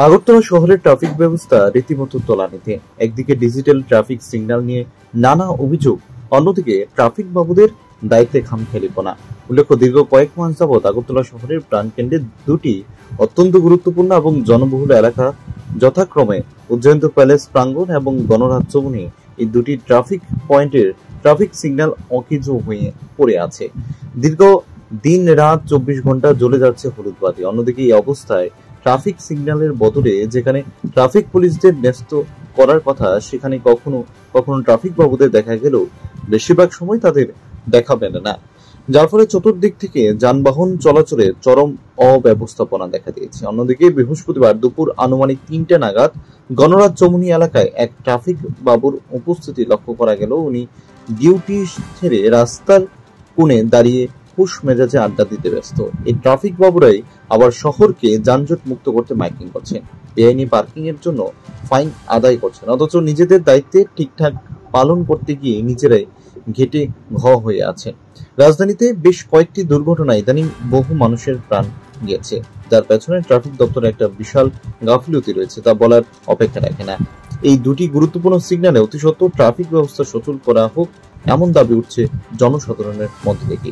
আগরতলা শহরের ট্রাফিক ব্যবস্থা রীতিমতো তলানিতে। একদিকে ডিজিটাল ট্রাফিক সিগন্যাল নিয়ে নানা অভিযোগ, অন্যদিকে ট্রাফিক বাবুদের দায়িত্বে খামখেয়ালিপনা। উল্লেখ্য, দীর্ঘ কয়েক মাস যাবৎ আগরতলা শহরের প্রাণকেন্দ্রে দুটি অত্যন্ত গুরুত্বপূর্ণ এবং জনবহুল এলাকা যথাক্রমে উজ্জয়ন্ত প্যালেস প্রাঙ্গণ এবং গণরাজ্যবনী, এই দুটি ট্রাফিক পয়েন্টের ট্রাফিক সিগন্যাল অকেজো হয়ে পড়ে আছে। দীর্ঘ দিন রাত 24 ঘন্টা জ্বলে যাচ্ছে হলুদ বাতি। অন্যদিকে এই অবস্থায় ট্রাফিক সিগন্যালের বদলে যেখানে ট্রাফিক পুলিশদের ন্যস্ত করার কথা, সেখানে কখনো কখনো ট্রাফিক বাবুদের দেখা গেলেও বেশিরভাগ সময় তাদের দেখা মেলে না, যার ফলে চতুর্দিক থেকে যানবাহন চলাচলে চরম অব্যবস্থাপনা দেখা দিয়েছে। অন্যদিকে বৃহস্পতিবার দুপুর আনুমানিক 3টে নাগাদ গণরাজ্যমণি এলাকায় এক ট্রাফিক বাবুর উপস্থিতি লক্ষ্য করা গেল। উনি ডিউটি ছেড়ে রাস্তার কোণে দাঁড়িয়ে হুশ মেজাজে আড্ডা দিতে ব্যস্ত। এই ট্রাফিক বাবুরাই আবার শহরকে যানজট মুক্ত করতে মাইকিং করছেন, বেআইনি পার্কিং এর জন্য ফাইন আদায় করছেন, অথচ নিজেদের দায়িত্বে ঠিকঠাক পালন করতে গিয়ে নিজেরাই ঘেটে ঘ হয়ে আছেন। রাজধানীতে বেশ কয়েকটি দুর্ঘটনায় ইদানিং বহু মানুষের প্রাণ গিয়েছে, যার পেছনে ট্রাফিক দপ্তরের একটা বিশাল গাফিলতি রয়েছে, তা বলার অপেক্ষা রাখে না। এই দুটি গুরুত্বপূর্ণ সিগন্যালে অতি সত্বর ট্রাফিক ব্যবস্থা সচল করা হোক, এমন দাবি উঠছে জনসাধারণের মধ্যে থেকে।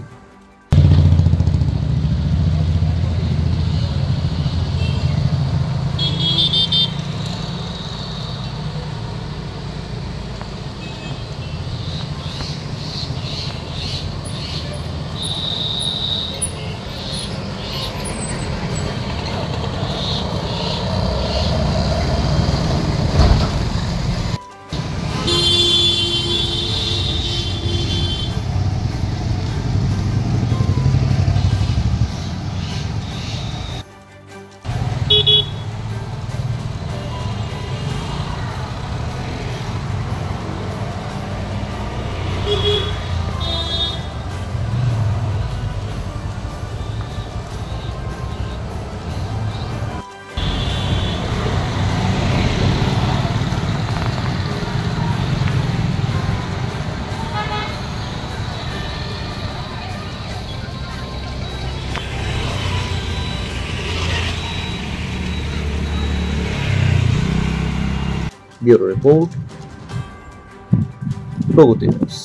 ব্যুরো রিপোর্ট, প্রগতি নিউজ।